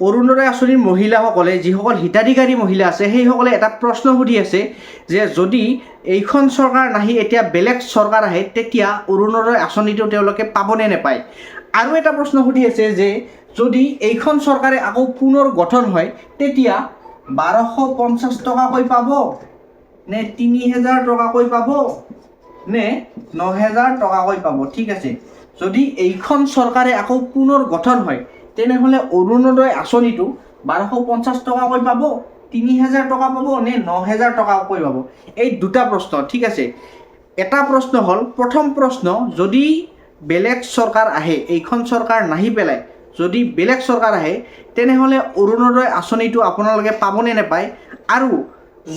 অৰুণোদয় আঁচনিৰ মহিলাসকলে যিসকল হিতাধিকাৰী মহিলা আছে সেইসকলে এটা প্ৰশ্ন সুধি আছে যে যদি এইখন চৰকাৰ নাহি এতিয়া বেলেগ চৰকাৰ আহে তেতিয়া অৰুণোদয় আঁচনিটো তেওঁলোকে পাবনে নাপায়। আৰু এটা প্ৰশ্ন সুধি আছে যে যদি এইখন চৰকাৰে আকৌ পুনৰ গঠন হয় তেতিয়া 1250 টকাকৈ পাব নে 3000 টকাকৈ পাব নে 9000 টকাকৈ পাব। ঠিক আছে, যদি এইখন চৰকাৰে আকৌ পুনৰ গঠন হয় তেনেহ'লে অৰুণোদয় আঁচনিটো 1250 টকাকৈ পাব, 3000 টকা পাব নে 9000 টকাকৈ পাব। এই দুটা প্ৰশ্ন। ঠিক আছে, এটা প্ৰশ্ন হ'ল প্ৰথম প্ৰশ্ন, যদি বেলেগ চৰকাৰ আহে, এইখন চৰকাৰ নাহি পেলাই যদি বেলেগ চৰকাৰ আহে তেনেহ'লে অৰুণোদয় আঁচনিটো আপোনালোকে পাবনে নাপায়। আৰু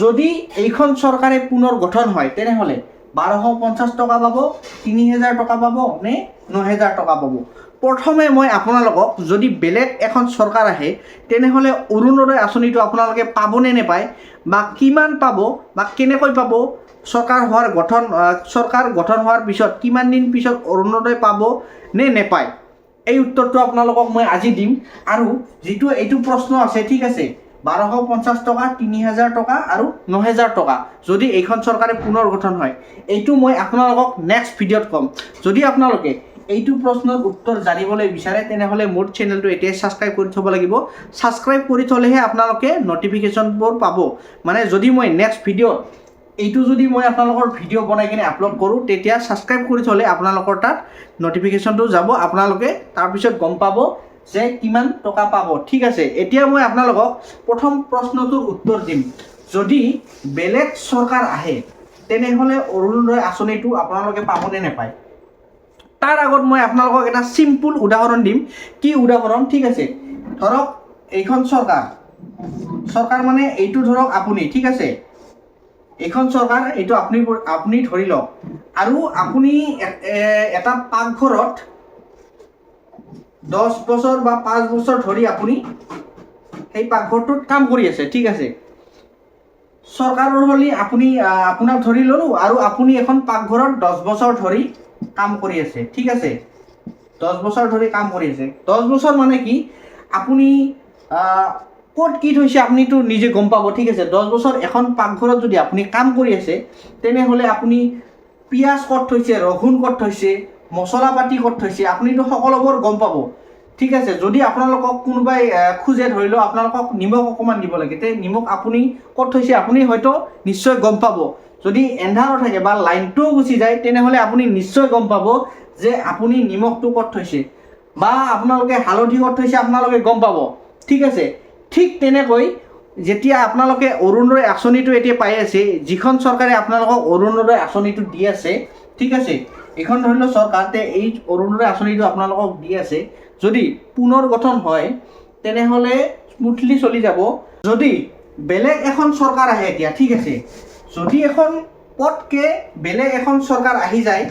যদি এইখন চৰকাৰে পুনৰ গঠন হয় তেনেহ'লে 1250 টকা পাব, 3000 টকা পাব নে 9000 টকা পাব। প্ৰথমে মই আপোনালোকক যদি বেলেগ এখন চৰকাৰ আহে তেনেহ'লে অৰুণোদয় আঁচনিটো আপোনালোকে পাবনে নাপায় বা কিমান পাব বা কেনেকৈ পাব, চৰকাৰ গঠন হোৱাৰ পিছত কিমান দিন পিছত অৰুণোদয় পাব নে নেপায়, এই উত্তৰটো আপোনালোকক মই আজি দিম। আৰু যিটো এইটো প্ৰশ্ন আছে, ঠিক আছে, 1250 টকা, 3000 টকা আৰু 9000 টকা যদি এইখন চৰকাৰে পুনৰ গঠন হয়, এইটো মই আপোনালোকক নেক্সট ভিডিঅ'ত ক'ম। যদি আপোনালোকে এইটো প্ৰশ্নৰ উত্তৰ জানিবলৈ বিচাৰে তেনেহ'লে মোৰ চেনেলটো এতিয়াই ছাবস্ক্ৰাইব কৰি থ'ব লাগিব। ছাবস্ক্ৰাইব কৰি থ'লেহে আপোনালোকে নটিফিকেশ্যনবোৰ পাব। মানে যদি মই নেক্সট ভিডিঅ'ত এইটো যদি মই আপোনালোকৰ ভিডিঅ' বনাই কিনে আপলোড কৰোঁ তেতিয়া ছাবস্ক্ৰাইব কৰি থ'লে আপোনালোকৰ তাত নটিফিকেশ্যনটো যাব, আপোনালোকে তাৰপিছত গম পাব যে কিমান টকা পাব। ঠিক আছে, এতিয়া মই আপোনালোকক প্ৰথম প্ৰশ্নটোৰ উত্তৰ দিম। যদি বেলেগ চৰকাৰ আহে তেনেহ'লে অৰুণোদয় আঁচনিটো আপোনালোকে পাবনে নাপায়। তাৰ আগত মই আপোনালোকক এটা চিম্পুল উদাহৰণ দিম। কি উদাহৰণ? ঠিক আছে, ধৰক এইখন চৰকাৰ মানে এইটো ধৰক আপুনি, ঠিক আছে, এইখন চৰকাৰ এইটো আপুনি ধৰি লওক। আৰু আপুনি এটা পাকঘৰত 10 বছৰ বা 5 বছৰ ধৰি আপুনি সেই পাকঘৰটোত কাম কৰি আছে। ঠিক আছে, চৰকাৰৰ হ'লে আপোনাক ধৰি ল'লোঁ আৰু আপুনি এখন পাকঘৰত 10 বছৰ ধৰি কাম কৰি আছে। ঠিক আছে, 10 বছৰ ধৰি কাম কৰি আছে। 10 বছৰ মানে কি, আপুনি ক'ত কি থৈছে আপুনিতো নিজে গম পাব। ঠিক আছে, 10 বছৰ এখন পাকঘৰত যদি আপুনি কাম কৰি আছে তেনেহ'লে আপুনি পিঁয়াজ ক'ত থৈছে, ৰহুন ক'ত থৈছে, মছলা পাতি ক'ত থৈছে, আপুনিতো সকলোবোৰ গম পাব। ঠিক আছে, যদি আপোনালোকক কোনোবাই খোজে, ধৰি লওক আপোনালোকক নিমখ অকণমান দিব লাগে, তে নিমখ আপুনি ক'ত থৈছে আপুনি হয়তো নিশ্চয় গম পাব। যদি এন্ধাৰ থাকে বা লাইনটোও গুচি যায় তেনেহ'লে আপুনি নিশ্চয় গম পাব যে আপুনি নিমখটো ক'ত থৈছে, বা আপোনালোকে হালধি ক'ত থৈছে আপোনালোকে গম পাব। ঠিক আছে, ঠিক তেনেকৈ যেতিয়া আপোনালোকে অৰুণোদয় আঁচনিটো এতিয়া পাই আছে, যিখন চৰকাৰে আপোনালোকক অৰুণোদয় আঁচনিটো দি আছে, ঠিক আছে, এইখন ধৰি লওক চৰকাৰতে এই অৰুণোদয় আঁচনিটো আপোনালোকক দি আছে, যদি পুনৰ গঠন হয় তেনেহ'লে স্মুথলি চলি যাব। যদি বেলেগ এখন চৰকাৰ আহে এতিয়া, ঠিক আছে, যদি এখন পটকে বেলেগ এখন চৰকাৰ আহি যায়,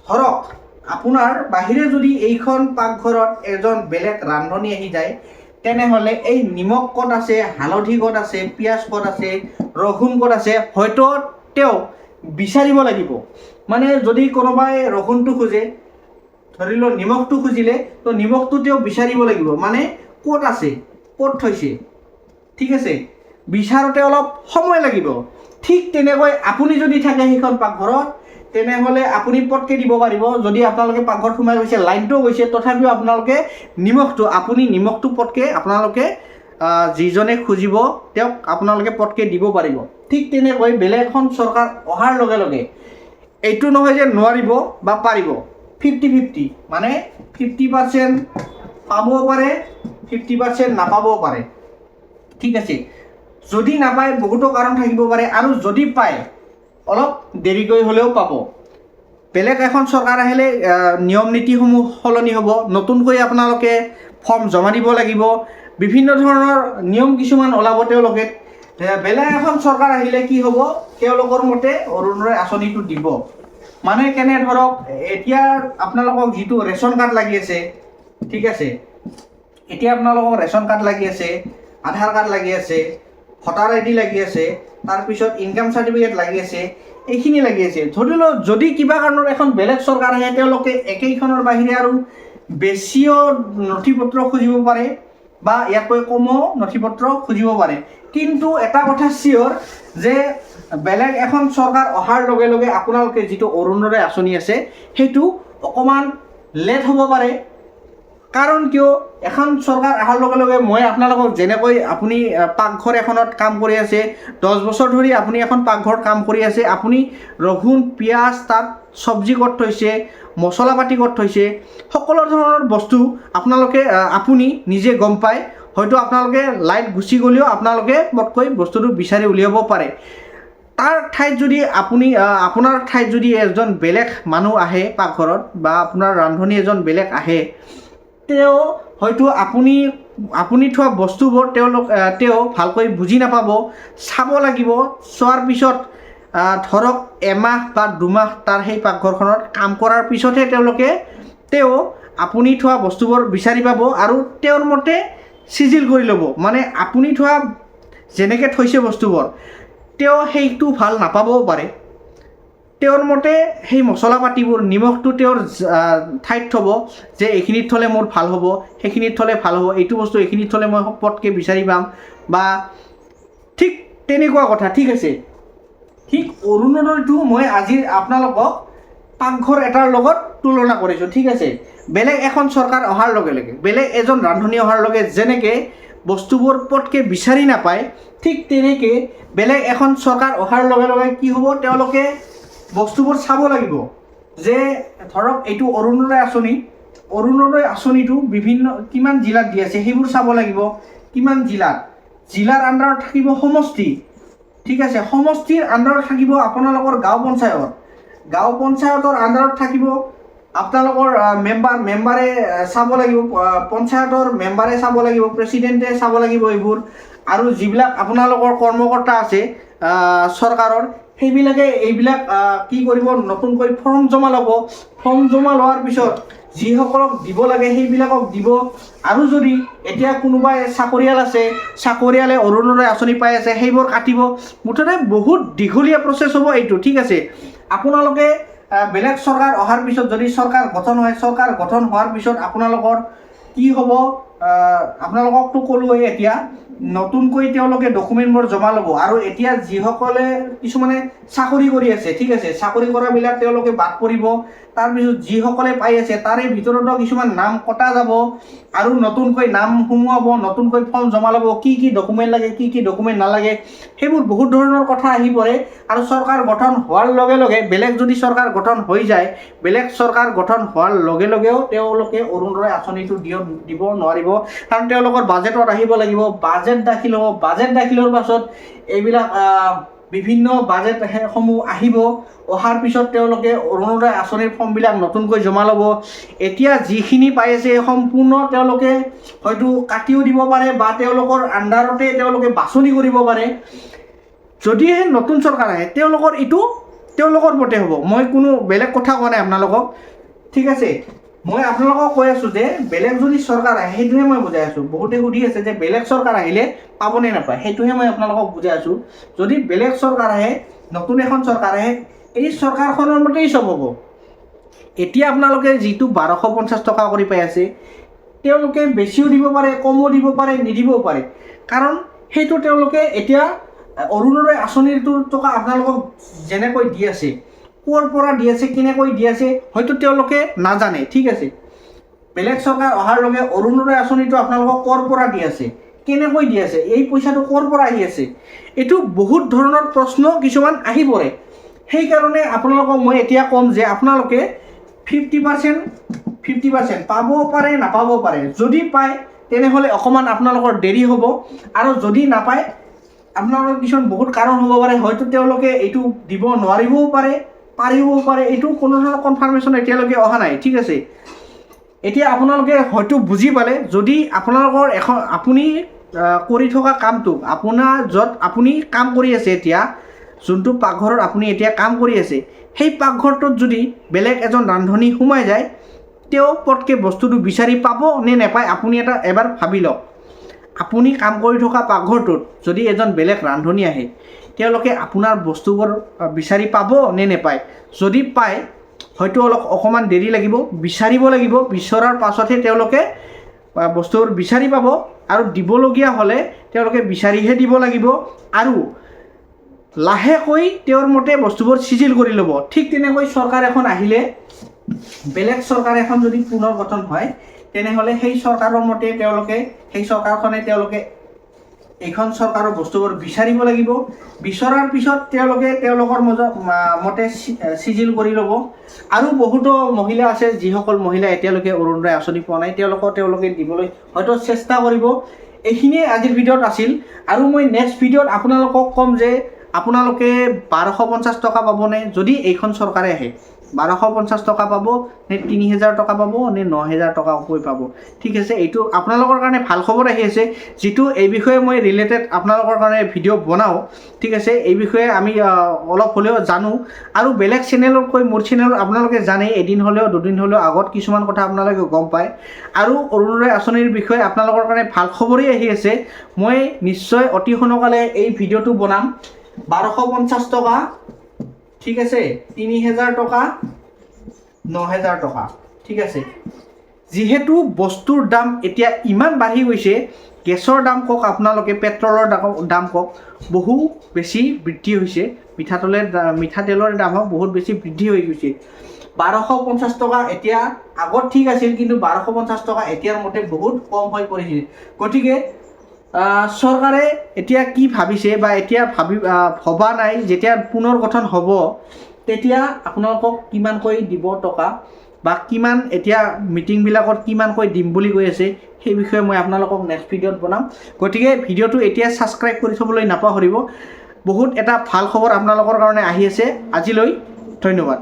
ধৰক আপোনাৰ বাহিৰে যদি এইখন পাকঘৰত এজন বেলেগ ৰান্ধনী আহি যায় তেনেহ'লে এই নিমখ ক'ত আছে, হালধি ক'ত আছে, পিঁয়াজ ক'ত আছে, ৰহুন ক'ত আছে হয়তো তেওঁ বিচাৰিব লাগিব। মানে যদি কোনোবাই ৰহুনটো খোজে, ধৰি লওক নিমখটো খুজিলে, তো নিমখটো তেওঁ বিচাৰিব লাগিব, মানে ক'ত আছে, ক'ত থৈছে। ঠিক আছে, বিচাৰোঁতে অলপ সময় লাগিব। ঠিক তেনেকৈ আপুনি যদি থাকে সেইখন পাকঘৰত তেনেহ'লে আপুনি পটকৈ দিব পাৰিব। যদি আপোনালোকে পাকঘৰত সোমাই গৈছে, লাইনটোও গৈছে, তথাপিও আপোনালোকে নিমখটো পটকৈ আপোনালোকে যিজনে খুজিব তেওঁক আপোনালোকে পটকৈ দিব পাৰিব। ঠিক তেনেকৈ বেলেগ এখন চৰকাৰ অহাৰ লগে লগে এইটো নহয় যে নোৱাৰিব বা পাৰিব, 50-50, মানে 50% পাবও পাৰে, 50% নাপাবও পাৰে। ঠিক আছে, যদি নাপায় বহুতো কাৰণ থাকিব পাৰে, আৰু যদি পায় অলপ দেৰিকৈ হ'লেও পাব। বেলেগ এখন চৰকাৰ আহিলে নিয়ম নীতিসমূহ সলনি হ'ব, নতুনকৈ আপোনালোকে ফৰ্ম জমা দিব লাগিব, বিভিন্ন ধৰণৰ নিয়ম কিছুমান ওলাব তেওঁলোকে। বেলেগ এখন চৰকাৰ আহিলে কি হ'ব, তেওঁলোকৰ মতে অৰুণোদয় আঁচনিটো দিব। মানে কেনে, ধৰক এতিয়া আপোনালোকক যিটো ৰেচন কাৰ্ড লাগি আছে, ঠিক আছে, এতিয়া আপোনালোকক ৰেচন কাৰ্ড লাগি আছে, আধাৰ কাৰ্ড লাগি আছে, ভোটাৰ ID লাগি আছে, তাৰপিছত ইনকাম চাৰ্টিফিকেট লাগি আছে, এইখিনি লাগি আছে। ধৰি লওক যদি কিবা কাৰণত এখন বেলেগ চৰকাৰ আহে তেওঁলোকে একেইখনৰ বাহিৰে আৰু বেছিও নথি পত্ৰ খুজিব পাৰে, বা ইয়াতকৈ কমো নথি-পত্ৰ খুজিব পাৰে। কিন্তু এটা কথা চিয়ৰ যে বেলেগ এখন চৰকাৰ অহাৰ লগে লগে আপোনালোকে যিটো অৰুণোদয় আঁচনি আছে সেইটো অকণমান লেট হ'ব পাৰে। কাৰণ কিয়, এখন চৰকাৰ অহাৰ লগে লগে মই আপোনালোকক যেনেকৈ আপুনি পাকঘৰ এখনত কাম কৰি আছে, 10 বছৰ ধৰি আপুনি এখন পাকঘৰত কাম কৰি আছে, আপুনি ৰহুন পিঁয়াজ তাত চব্জি ক'ত থৈছে, মছলা পাতি ক'ত থৈছে, সকলো ধৰণৰ বস্তু আপুনি নিজে গম পায়। হয়তো আপোনালোকে লাইট গুচি গ'লেও আপোনালোকে পটকৈ বস্তুটো বিচাৰি উলিয়াব পাৰে। তাৰ ঠাইত যদি আপোনাৰ ঠাইত যদি এজন বেলেগ মানুহ আহে পাকঘৰত বা আপোনাৰ ৰান্ধনী এজন বেলেগ আহে, তেওঁ হয়তো আপুনি থোৱা বস্তুবোৰ তেওঁ ভালকৈ বুজি নাপাব, চাব লাগিব। চোৱাৰ পিছত ধৰক এমাহ বা 2 মাহ তাৰ সেই পাকঘৰখনত কাম কৰাৰ পিছতহে আপুনি থোৱা বস্তুবোৰ বিচাৰি পাব আৰু তেওঁৰ মতে চিজিল কৰি ল'ব। মানে আপুনি থোৱা যেনেকৈ থৈছে বস্তুবোৰ তেওঁ সেইটো ভাল নাপাবও পাৰে। তেওঁৰ মতে সেই মছলা পাতিবোৰ, নিমখটো তেওঁৰ ঠাইত থ'ব যে এইখিনিত থ'লে মোৰ ভাল হ'ব, সেইখিনিত থ'লে ভাল হ'ব, এইটো বস্তু এইখিনিত থ'লে মই পটকৈ বিচাৰি পাম বা ঠিক তেনেকুৱা কথা। ঠিক আছে, ঠিক অৰুণোদয়টো মই আজি আপোনালোকক পাকঘৰ এটাৰ লগত তুলনা কৰিছোঁ। ঠিক আছে, বেলেগ এখন চৰকাৰ অহাৰ লগে লগে, বেলেগ এজন ৰান্ধনী অহাৰ লগে যেনেকৈ বস্তুবোৰ পটকৈ বিচাৰি নাপায়, ঠিক তেনেকৈ বেলেগ এখন চৰকাৰ অহাৰ লগে লগে কি হ'ব, তেওঁলোকে বস্তুবোৰ চাব লাগিব যে ধৰক এইটো অৰুণোদয় আঁচনিটো কিমান জিলাত দি আছে সেইবোৰ চাব লাগিব। কিমান জিলাৰ আণ্ডাৰত থাকিব সমষ্টি। ঠিক আছে, সমষ্টিৰ আণ্ডাৰত থাকিব আপোনালোকৰ গাঁও পঞ্চায়তৰ আণ্ডাৰত থাকিব আপোনালোকৰ মেম্বাৰে চাব লাগিব, পঞ্চায়তৰ মেম্বাৰে চাব লাগিব, প্ৰেচিডেণ্টে চাব লাগিব এইবোৰ। আৰু যিবিলাক আপোনালোকৰ কৰ্মকৰ্তা আছে চৰকাৰৰ, সেইবিলাকে এইবিলাক কি কৰিব, নতুনকৈ ফৰ্ম জমা ল'ব। ফৰ্ম জমা লোৱাৰ পিছত যিসকলক দিব লাগে সেইবিলাকক দিব। আৰু যদি এতিয়া কোনোবাই চাকৰিয়ালে অৰুণোদয় আঁচনি পাই আছে, সেইবোৰ কাটিব। মুঠতে বহুত দীঘলীয়া প্ৰচেছ হ'ব এইটো। ঠিক আছে, আপোনালোকে বেলেগ চৰকাৰ অহাৰ পিছত যদি চৰকাৰ গঠন হোৱাৰ পিছত আপোনালোকৰ কি হ'ব, আপোনালোককতো ক'লোৱে এতিয়া নতুনকৈ তেওঁলোকে ডকুমেণ্টবোৰ জমা ল'ব। আৰু এতিয়া যিসকলে কিছুমানে চাকৰি কৰি আছে, ঠিক আছে, চাকৰি কৰাবিলাক তেওঁলোকে বাদ পৰিব। তাৰপিছত যিসকলে পাই আছে তাৰে ভিতৰতো কিছুমান নাম কটা যাব আৰু নতুনকৈ নাম সোমোৱাব, নতুনকৈ ফৰ্ম জমা ল'ব, কি কি ডকুমেণ্ট লাগে, কি কি ডকুমেণ্ট নালাগে, সেইবোৰ বহুত ধৰণৰ কথা আহি পৰে। আৰু চৰকাৰ গঠন হোৱাৰ লগে লগে বেলেগ যদি চৰকাৰ গঠন হৈ যায়, বেলেগ চৰকাৰ গঠন হোৱাৰ লগে লগেও তেওঁলোকে অৰুণোদয় আঁচনিটো দিব নোৱাৰিব। কাৰণ তেওঁলোকৰ বাজেটত আহিব লাগিব, বাজেট দাখিল হ'ব, বাজেট দাখিলৰ পাছত এইবিলাক বিভিন্ন বাজেটসমূহ আহিব। অহাৰ পিছত তেওঁলোকে অৰুণোদয় আঁচনিৰ ফৰ্মবিলাক নতুনকৈ জমা ল'ব। এতিয়া যিখিনি পাই আছে সম্পূৰ্ণ তেওঁলোকে হয়তো কাটিও দিব পাৰে বা তেওঁলোকৰ আণ্ডাৰতে তেওঁলোকে বাছনি কৰিব পাৰে। যদিহে নতুন চৰকাৰ আহে তেওঁলোকৰ মতে হ'ব। মই কোনো বেলেগ কথা কোৱা নাই আপোনালোকক। ঠিক আছে, মই আপোনালোকক কৈ আছোঁ যে বেলেগ যদি চৰকাৰ আহে, সেইটোহে মই বুজাই আছোঁ। বহুতে সুধি আছে যে বেলেগ চৰকাৰ আহিলে পাবনে নাপায়, সেইটোহে মই আপোনালোকক বুজাই আছোঁ। যদি বেলেগ চৰকাৰ আহে, নতুন এখন চৰকাৰ আহে, এই চৰকাৰখনৰ মতেই চব হ'ব। এতিয়া আপোনালোকে যিটো 1250 টকা কৰি পাই আছে, তেওঁলোকে বেছিও দিব পাৰে, কমো দিব পাৰে, নিদিবও পাৰে। কাৰণ সেইটো তেওঁলোকে এতিয়া অৰুণোদয় আঁচনিটোৰ টকা আপোনালোকক যেনেকৈ দি আছে, ক'ৰ পৰা দি আছে, কেনেকৈ দি আছে, হয়তো তেওঁলোকে নাজানে। ঠিক আছে, বেলেগ চৰকাৰ অহাৰ লগে অৰুণোদয় আঁচনিটো আপোনালোকক ক'ৰ পৰা দি আছে, কেনেকৈ দি আছে, এই পইচাটো ক'ৰ পৰা আহি আছে, এইটো বহুত ধৰণৰ প্ৰশ্ন কিছুমান আহি পৰে। সেইকাৰণে আপোনালোকক মই এতিয়া ক'ম যে আপোনালোকে 50% পাবও পাৰে, নাপাবও পাৰে। যদি পায় তেনেহ'লে অকণমান আপোনালোকৰ দেৰি হ'ব, আৰু যদি নাপায় আপোনালোকৰ কিছুমান বহুত কাৰণ হ'ব পাৰে। হয়তো তেওঁলোকে এইটো দিব নোৱাৰিবও পাৰে, পাৰিবও পাৰে, এইটো কোনো ধৰণৰ কনফাৰ্মেশ্যন এতিয়ালৈকে অহা নাই। ঠিক আছে, এতিয়া আপোনালোকে হয়তো বুজি পালে। যদি আপোনালোকৰ আপুনি কৰি থকা কামটো, য'ত আপুনি কাম কৰি আছে, এতিয়া যোনটো পাকঘৰত আপুনি এতিয়া কাম কৰি আছে, সেই পাকঘৰটোত যদি বেলেগ এজন ৰান্ধনী সোমাই যায়, তেওঁ পটকৈ বস্তুটো বিচাৰি পাব নে নাপায়, আপুনি এবাৰ ভাবি লওক। আপুনি কাম কৰি থকা পাকঘৰটোত যদি এজন বেলেগ ৰান্ধনী আহে, তেওঁলোকে আপোনাৰ বস্তুবোৰ বিচাৰি পাব নে নাপায়। যদি পায়, হয়তো অকণমান দেৰি লাগিব, বিচাৰিব লাগিব। বিচৰাৰ পাছতহে তেওঁলোকে বস্তুবোৰ বিচাৰি পাব আৰু দিবলগীয়া হ'লে তেওঁলোকে বিচাৰিহে দিব লাগিব আৰু লাহেকৈ তেওঁৰ মতে বস্তুবোৰ চিজিল কৰি ল'ব। ঠিক তেনেকৈ চৰকাৰ এখন আহিলে, বেলেগ চৰকাৰ এখন যদি পুনৰ গঠন হয় তেনেহ'লে সেই চৰকাৰৰ মতে সেই চৰকাৰখনে এইখন চৰকাৰৰ বস্তুবোৰ বিচাৰিব লাগিব। বিচৰাৰ পিছত তেওঁলোকৰ মতে চিজিল কৰি ল'ব। আৰু বহুতো মহিলা আছে, যিসকল মহিলা এতিয়ালৈকে অৰুণোদয় আঁচনি পোৱা নাই, তেওঁলোকে দিবলৈ হয়তো চেষ্টা কৰিব। এইখিনিয়ে আজিৰ ভিডিঅ'ত আছিল। আৰু মই নেক্সট ভিডিঅ'ত আপোনালোকক ক'ম যে আপোনালোকে 1250 টকা পাবনে যদি এইখন চৰকাৰে আহে। 1250 টকা পাব নে 3000 টকা পাব নে 9000 টকাকৈ পাব। ঠিক আছে, এইটো আপোনালোকৰ কাৰণে ভাল খবৰ আহি আছে, যিটো এই বিষয়ে মই ৰিলেটেড আপোনালোকৰ কাৰণে ভিডিঅ' বনাওঁ। ঠিক আছে, এই বিষয়ে আমি অলপ হ'লেও জানো। আৰু বেলেগ চেনেলতকৈ মোৰ চেনেলত আপোনালোকে জানে এদিন হ'লেও দুদিন হ'লেও আগত কিছুমান কথা আপোনালোকে গম পায়। আৰু অৰুণোদয় আঁচনিৰ বিষয়ে আপোনালোকৰ কাৰণে ভাল খবৰেই আহি আছে। মই নিশ্চয় অতি সোনকালে এই ভিডিঅ'টো বনাম। 1250 টকা, ঠিক আছে, 3000 টকা, 9000 টকা। ঠিক আছে, যিহেতু বস্তুৰ দাম এতিয়া ইমান বাঢ়ি গৈছে, গেছৰ দাম কওক, আপোনালোকে পেট্ৰলৰ দাম কওক, বহু বেছি বৃদ্ধি হৈছে। মিঠাতেলৰ দাম হওক বহুত বেছি বৃদ্ধি হৈ গৈছে। 1250 টকা এতিয়া আগত ঠিক আছিল, কিন্তু 1250 টকা এতিয়াৰ মতে বহুত কম হৈ পৰিছিল। গতিকে চৰকাৰে এতিয়া কি ভাবিছে বা এতিয়া ভবা নাই, যেতিয়া পুনৰ গঠন হ'ব তেতিয়া আপোনালোকক কিমানকৈ দিব টকা বা কিমান এতিয়া মিটিংবিলাকত কিমানকৈ দিম বুলি কৈ আছে, সেই বিষয়ে মই আপোনালোকক নেক্সট ভিডিঅ'ত বনাম। গতিকে ভিডিঅ'টো এতিয়া ছাবস্ক্ৰাইব কৰি থ'বলৈ নাপাহৰিব। বহুত এটা ভাল খবৰ আপোনালোকৰ কাৰণে আহি আছে। আজিলৈ ধন্যবাদ।